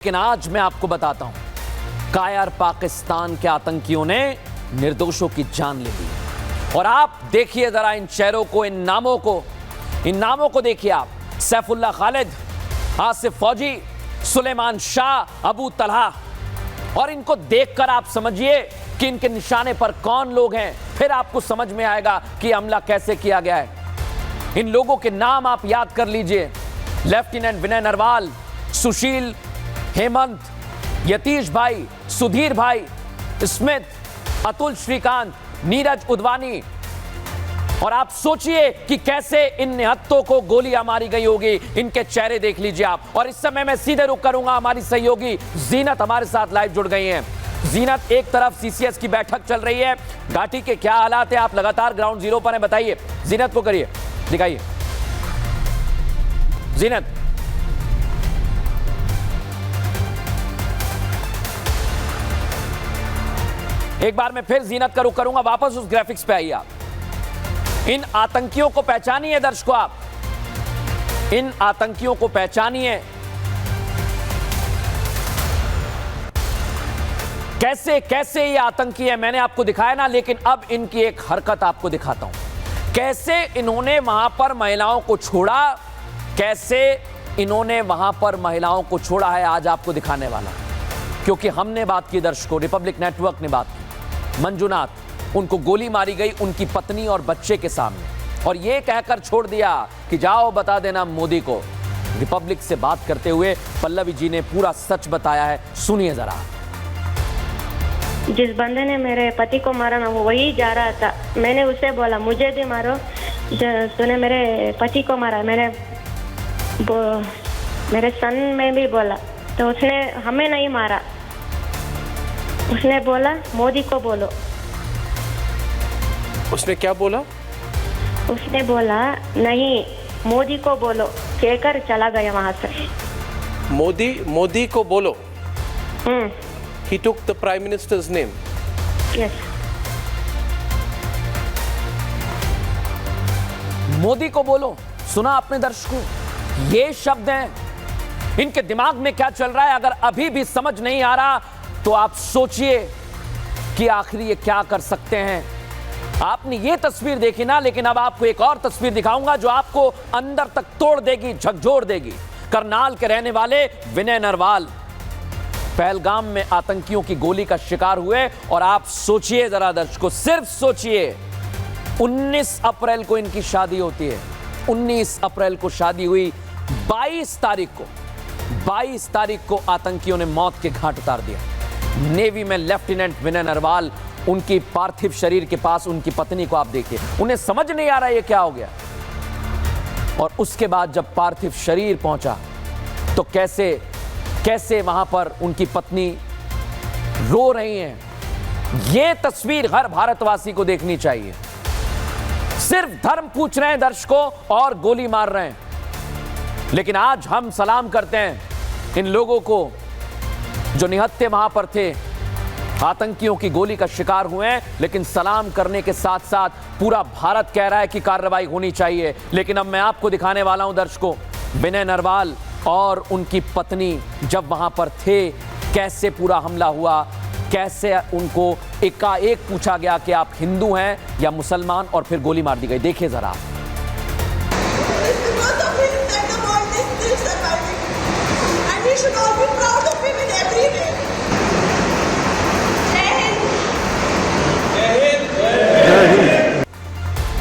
लेकिन आज मैं आपको बताता हूं, कायर पाकिस्तान के आतंकियों ने निर्दोषों की जान ले ली। और आप देखिए जरा इन चेहरों को, इन नामों को देखिए आप। सैफुल्लाह खालिद, आसिफ फौजी, सुलेमान शाह, अबू तलहा। और इनको देखकर आप समझिए कि इनके निशाने पर कौन लोग हैं। फिर आपको समझ में आएगा कि हमला कैसे किया गया है। इन लोगों के नाम आप याद कर लीजिए। लेफ्टिनेंट विनय नरवाल, सुशील, हेमंत, यतीश भाई, सुधीर भाई, स्मिथ, अतुल श्रीकांत, नीरज उदवानी। और आप सोचिए कि कैसे इन निहत्तों को गोलियां मारी गई होगी। इनके चेहरे देख लीजिए आप। और इस समय मैं सीधे रुक करूंगा, हमारी सहयोगी जीनत हमारे साथ लाइव जुड़ गई हैं। जीनत, एक तरफ सीसीएस की बैठक चल रही है, घाटी के क्या हालात है? आप लगातार ग्राउंड जीरो पर हैं, बताइए। जीनत को करिए, दिखाइए जीनत। एक बार मैं फिर जीनत का रुख करूंगा, वापस उस ग्राफिक्स पे आइए आप। इन आतंकियों को पहचानिए दर्शकों, आप इन आतंकियों को पहचानिए। कैसे कैसे ये आतंकी है मैंने आपको दिखाया ना, लेकिन अब इनकी एक हरकत आपको दिखाता हूं। कैसे इन्होंने वहां पर महिलाओं को छोड़ा, कैसे इन्होंने वहां पर महिलाओं को छोड़ा है, आज आपको दिखाने वाला। क्योंकि हमने बात की दर्शकों, रिपब्लिक नेटवर्क ने बात की। मंजुनाथ, उनको गोली मारी गई उनकी पत्नी और बच्चे के सामने, और ये कहकर छोड़ दिया कि जाओ बता देना मोदी को। रिपब्लिक से बात करते हुए पल्लवी जी ने पूरा सच बताया है, सुनिए जरा। जिस बंदे ने मेरे पति को मारा ना, वो वही जा रहा था। मैंने उसे बोला मुझे भी मारो, तूने मेरे पति को मारा। मेरे सन में भी बोला, तो उसने हमें नहीं मारा। उसने बोला मोदी को बोलो। उसने क्या बोला? उसने बोला नहीं, मोदी को बोलो, कहकर चला गया वहां से। मोदी को बोलो। He took the Prime Minister's name. Yes. Modi को बोलो, सुना आपने दर्शकों? ये शब्द हैं। इनके दिमाग में क्या चल रहा है अगर अभी भी समझ नहीं आ रहा, तो आप सोचिए कि आखिर ये क्या कर सकते हैं। आपने ये तस्वीर देखी ना, लेकिन अब आपको एक और तस्वीर दिखाऊंगा जो आपको अंदर तक तोड़ देगी, झकझोर देगी। करनाल के रहने वाले विनय नरवाल पहलगाम में आतंकियों की गोली का शिकार हुए। और आप सोचिए जरा दर्शकों, सिर्फ सोचिए, 19 अप्रैल को इनकी शादी होती है। 19 अप्रैल को शादी हुई, 22 तारीख को आतंकियों ने मौत के घाट उतार दिया। नेवी में लेफ्टिनेंट विनय नरवाल, उनकी पार्थिव शरीर के पास उनकी पत्नी को आप देखिए। उन्हें समझ नहीं आ रहा ये क्या हो गया। और उसके बाद जब पार्थिव शरीर पहुंचा तो कैसे वहां पर उनकी पत्नी रो रही हैं। ये तस्वीर हर भारतवासी को देखनी चाहिए। सिर्फ धर्म पूछ रहे हैं दर्शकों और गोली मार रहे हैं। लेकिन आज हम सलाम करते हैं इन लोगों को जो निहत्थे वहां पर थे, आतंकियों की गोली का शिकार हुए हैं। लेकिन सलाम करने के साथ साथ पूरा भारत कह रहा है कि कार्रवाई होनी चाहिए। लेकिन अब मैं आपको दिखाने वाला हूं दर्शकों, विनय नरवाल और उनकी पत्नी जब वहां पर थे, कैसे पूरा हमला हुआ, कैसे उनको एकाएक पूछा गया कि आप हिंदू हैं या मुसलमान, और फिर गोली मार दी गई। देखिए जरा।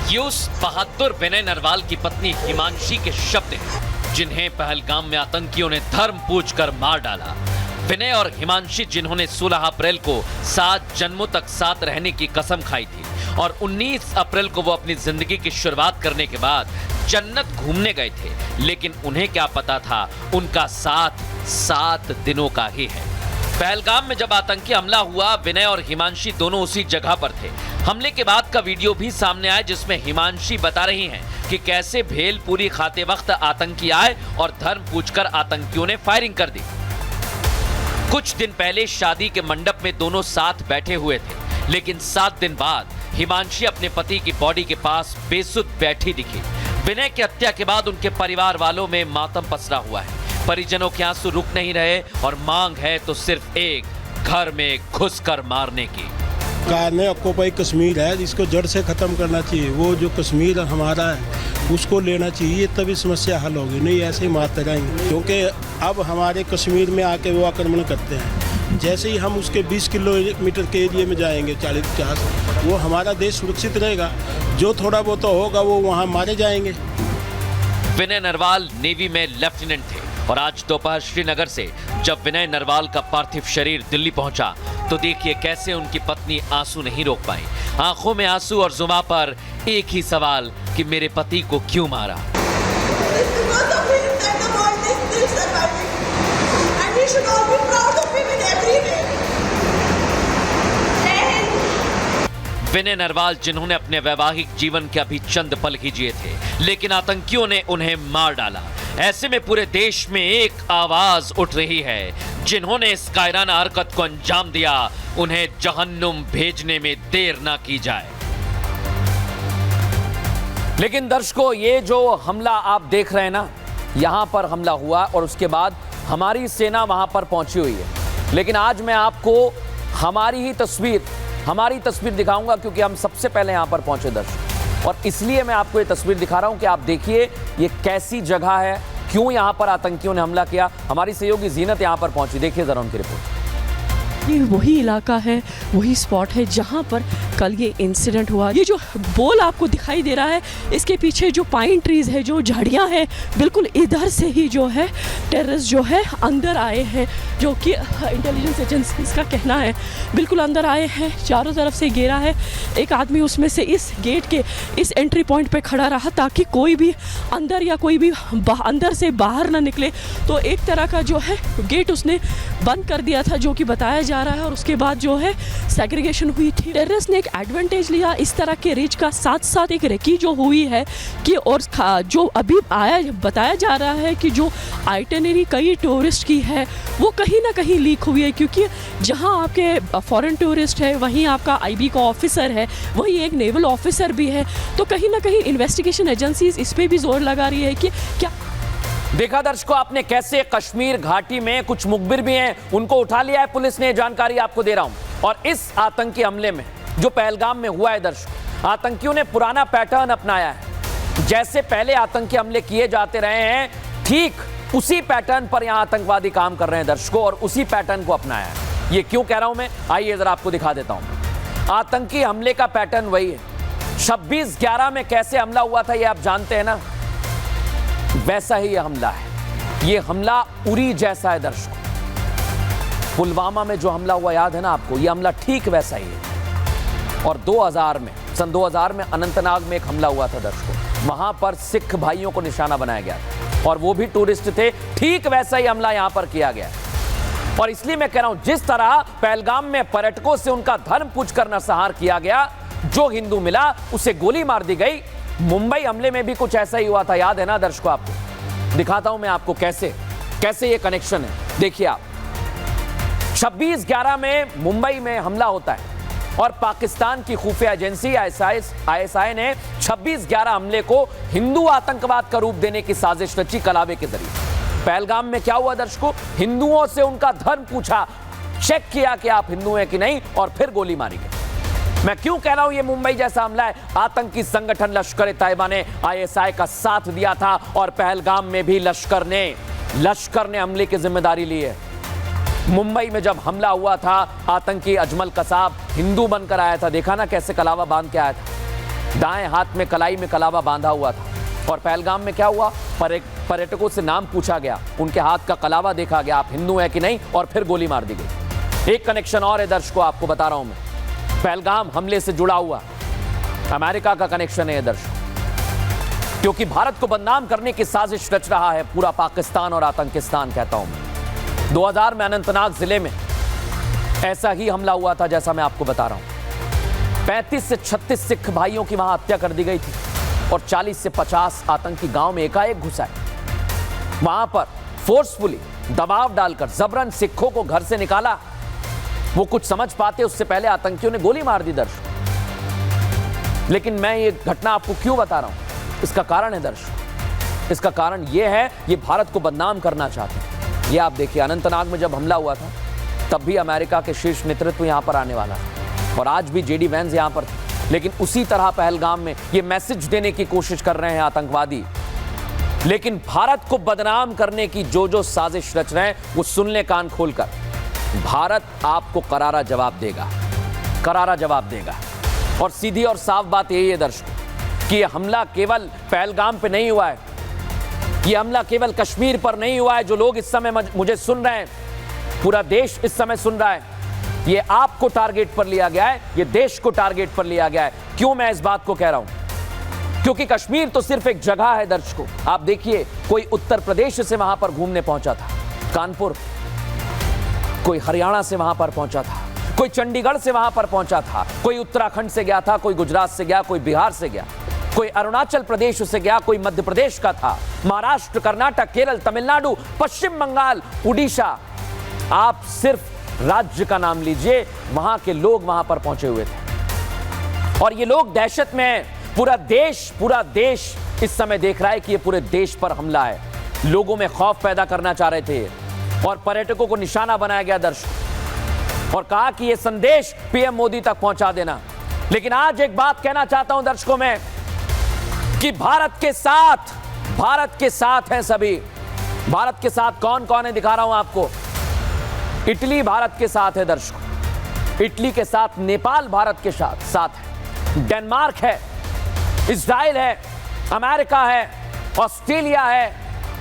ये उस बहादुर विनय नरवाल की पत्नी हिमांशी के शब्द हैं, जिन्हें पहलगाम में आतंकियों ने धर्म पूछकर मार डाला। विनय और हिमांशी, जिन्होंने 16 अप्रैल को 7 जन्मों तक साथ रहने की कसम खाई थी और 19 अप्रैल को वो अपनी जिंदगी की शुरुआत करने के बाद जन्नत घूमने गए थे। लेकिन उन्हें क्या पता था, उनका साथ 7 दिनों का ही है। पहलगाम में जब आतंकी हमला हुआ, विनय और हिमांशी दोनों उसी जगह पर थे। हमले के बाद का वीडियो भी सामने आया, जिसमें हिमांशी बता रही हैं कि कैसे भेलपुरी खाते वक्त आतंकी आए और धर्म पूछकर आतंकियों ने फायरिंग कर दी। कुछ दिन पहले शादी के मंडप में दोनों साथ बैठे हुए थे, लेकिन 7 दिन बाद हिमांशी अपने पति की बॉडी के पास बेसुध बैठी दिखी। विनय की हत्या के बाद उनके परिवार वालों में मातम पसरा हुआ है। परिजनों के आंसू रुक नहीं रहे और मांग है तो सिर्फ एक, घर में घुसकर मारने की। सरकार ने ऑक्यूपाई कश्मीर है, इसको जड़ से खत्म करना चाहिए। वो जो कश्मीर हमारा है उसको लेना चाहिए, तभी समस्या हल होगी, नहीं ऐसे ही मारते रहेंगे। क्योंकि अब हमारे कश्मीर में आके वो आक्रमण करते हैं। जैसे ही हम उसके 20 किलोमीटर के एरिए में जाएंगे 40-50, वो हमारा देश सुरक्षित रहेगा। जो थोड़ा बहुत होगा वो वहाँ मारे जाएंगे। विनय नरवाल नेवी में लेफ्टिनेंट थे और आज दोपहर श्रीनगर से जब विनय नरवाल का पार्थिव शरीर दिल्ली पहुंचा तो देखिए कैसे उनकी पत्नी आंसू नहीं रोक पाई। आंखों में आंसू और जुबान पर एक ही सवाल कि मेरे पति को क्यों मारा। विनय नरवाल जिन्होंने अपने वैवाहिक जीवन के अभी चंद पल ही जिए थे, लेकिन आतंकियों ने उन्हें मार डाला। ऐसे में पूरे देश में एक आवाज उठ रही है, जिन्होंने इस कायराना हरकत को अंजाम दिया उन्हें जहन्नुम भेजने में देर ना की जाए। लेकिन दर्शकों, ये जो हमला आप देख रहे हैं ना, यहां पर हमला हुआ और उसके बाद हमारी सेना वहां पर पहुंची हुई है। लेकिन आज मैं आपको हमारी तस्वीर दिखाऊंगा, क्योंकि हम सबसे पहले यहां पर पहुंचे दर्शक, और इसलिए मैं आपको ये तस्वीर दिखा रहा हूं कि आप देखिए ये कैसी जगह है, क्यों यहां पर आतंकियों ने हमला किया। हमारी सहयोगी जीनत यहां पर पहुंची, देखिए जरा उनकी रिपोर्ट। ये वही इलाका है, वही स्पॉट है जहाँ पर कल ये इंसिडेंट हुआ। ये जो बोल आपको दिखाई दे रहा है, इसके पीछे जो पाइन ट्रीज है, जो झाड़ियाँ हैं, बिल्कुल इधर से ही जो है टेररिस्ट जो है अंदर आए हैं, जो कि इंटेलिजेंस एजेंसीज का कहना है। बिल्कुल अंदर आए हैं, चारों तरफ से घेरा है। एक आदमी उसमें से इस गेट के इस एंट्री पॉइंट पे खड़ा रहा ताकि कोई भी अंदर या कोई भी अंदर से बाहर ना निकले। तो एक तरह का जो है गेट उसने बंद कर दिया था, जो कि बताया जा रहा है। और उसके बाद जो है सेग्रीगेशन हुई थी। टेररिस्ट ने एक एडवांटेज लिया इस तरह के रिच का, साथ साथ एक रेकी जो हुई है कि, और जो अभी बताया जा रहा है कि जो आइटनरी कई टूरिस्ट की है वो कहीं ना कहीं लीक हुई है, क्योंकि जहां आपके फॉरेन टूरिस्ट है वहीं आपका आईबी का ऑफिसर है, वहीं एक नेवल ऑफिसर भी है। तो कहीं ना कहीं इन्वेस्टिगेशन एजेंसीज इस पे भी जोर लगा रही है कि क्या। देखा दर्शकों आपने कैसे कश्मीर घाटी में कुछ मुखबिर भी हैं, उनको उठा लिया है पुलिस ने, जानकारी आपको दे रहा हूं। और इस आतंकी हमले में जो पहलगाम में हुआ है दर्शकों, आतंकियों ने पुराना पैटर्न अपनाया है। जैसे पहले आतंकी हमले किए जाते रहे हैं, ठीक उसी पैटर्न पर यहां आतंकवादी काम कर रहे हैं दर्शकों, और उसी पैटर्न को अपनाया है। ये क्यों कह रहा हूं मैं, आइए जरा आपको दिखा देता हूं। आतंकी हमले का पैटर्न वही है। 26/11 में कैसे हमला हुआ था ये आप जानते हैं ना, वैसा ही यह हमला है। ये हमला उरी जैसा है दर्शकों। पुलवामा में जो हमला हुआ याद है ना आपको, यह हमला ठीक वैसा ही है। और 2000 में, सन 2000 में अनंतनाग में एक हमला हुआ था दर्शकों, वहां पर सिख भाइयों को निशाना बनाया गया था और वो भी टूरिस्ट थे। ठीक वैसा ही हमला यहां पर किया गया। और इसलिए मैं कह रहा हूं, जिस तरह पहलगाम में पर्यटकों से उनका धर्म पूछकर नरसंहार किया गया, जो हिंदू मिला उसे गोली मार दी गई। मुंबई हमले में भी कुछ ऐसा ही हुआ था, याद है ना दर्शकों आपको। दिखाता हूं मैं आपको कैसे ये कनेक्शन है। देखिए आप, 26/11 में मुंबई में हमला होता है और पाकिस्तान की खुफिया एजेंसी ISI ने 26/11 हमले को हिंदू आतंकवाद का रूप देने की साजिश रची कलावे के जरिए। पहलगाम में क्या हुआ दर्शकों, हिंदुओं से उनका धर्म पूछा, चेक किया कि आप हिंदू हैं कि नहीं, और फिर गोली मारी गई। मैं क्यों कह रहा हूं ये मुंबई जैसा हमला है, आतंकी संगठन लश्कर-ए-तैयबा ने ISI का साथ दिया था और पहलगाम में भी लश्कर ने हमले की जिम्मेदारी ली है। मुंबई में जब हमला हुआ था, आतंकी अजमल कसाब हिंदू बनकर आया था, देखा ना कैसे कलावा बांध के आया था, दाएं हाथ में कलाई में कलावा बांधा हुआ था। और पहलगाम में क्या हुआ, पर्यटकों से नाम पूछा गया, उनके हाथ का कलावा देखा गया, आप हिंदू हैं कि नहीं, और फिर गोली मार दी गई। एक कनेक्शन और है दर्शकों, आपको बता रहा हूं मैं, पहलगाम हमले से जुड़ा हुआ अमेरिका का कनेक्शन है दर्शकों, क्योंकि भारत को बदनाम करने की साजिश रच रहा है पूरा पाकिस्तान और आतंकिस्तान, कहता हूं मैं। 2000 में अनंतनाग जिले में ऐसा ही हमला हुआ था, जैसा मैं आपको बता रहा हूं। 35 से 36 सिख भाइयों की वहां हत्या कर दी गई थी और 40 से 50 आतंकी गांव में एकाएक घुस आए। वहां पर फोर्सफुली दबाव डालकर जबरन सिखों को घर से निकाला। वो कुछ समझ पाते उससे पहले आतंकियों ने गोली मार दी दर्शक। लेकिन मैं ये घटना आपको क्यों बता रहा हूं, इसका कारण है दर्शक, इसका कारण यह है ये भारत को बदनाम करना चाहते हैं। ये आप देखिए, अनंतनाग में जब हमला हुआ था तब भी अमेरिका के शीर्ष नेतृत्व यहां पर आने वाला था और आज भी जेडी वैंस यहां पर थे। लेकिन उसी तरह पहलगाम में ये मैसेज देने की कोशिश कर रहे हैं आतंकवादी, लेकिन भारत को बदनाम करने की जो साजिश रच रहे हैं वो सुन ले कान खोलकर। भारत आपको करारा जवाब देगा, करारा जवाब देगा। और सीधी और साफ बात यही है दर्शकों कि यह हमला केवल पहलगाम पे नहीं हुआ है, ये हमला केवल कश्मीर पर नहीं हुआ है। जो लोग इस समय मुझे सुन रहे हैं, पूरा देश इस समय सुन रहा है, ये आपको टारगेट पर लिया गया है, ये देश को टारगेट पर लिया गया है। क्यों मैं इस बात को कह रहा हूं? क्योंकि कश्मीर तो सिर्फ एक जगह है दर्शकों। आप देखिए, कोई उत्तर प्रदेश से वहां पर घूमने पहुंचा था, कानपुर, कोई हरियाणा से वहां पर पहुंचा था, कोई चंडीगढ़ से वहां पर पहुंचा था, कोई उत्तराखंड से गया था, कोई गुजरात से गया, कोई बिहार से गया, कोई अरुणाचल प्रदेश से गया, कोई मध्य प्रदेश का था, महाराष्ट्र, कर्नाटक, केरल, तमिलनाडु, पश्चिम बंगाल, उड़ीसा। आप सिर्फ राज्य का नाम लीजिए, वहां के लोग वहां पर पहुंचे हुए थे और ये लोग दहशत में हैं। पूरा देश इस समय देख रहा है कि ये पूरे देश पर हमला है। लोगों में खौफ पैदा करना चाह रहे थे और पर्यटकों को निशाना बनाया गया दर्शकों, और कहा कि ये संदेश पीएम मोदी तक पहुंचा देना। लेकिन आज एक बात कहना चाहता हूं दर्शकों में कि भारत के साथ हैं सभी। भारत के साथ कौन कौन है दिखा रहा हूं आपको। इटली भारत के साथ है दर्शकों, इटली के साथ नेपाल भारत के साथ है, डेनमार्क है, इजराइल है, अमेरिका है, ऑस्ट्रेलिया है,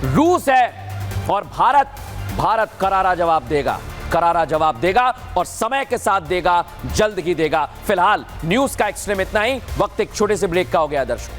रूस है और भारत करारा जवाब देगा, करारा जवाब देगा और समय के साथ देगा, जल्द ही देगा। फिलहाल न्यूज का एक्सट्रीम इतना ही। वक्त एक छोटे से ब्रेक का हो गया दर्शकों।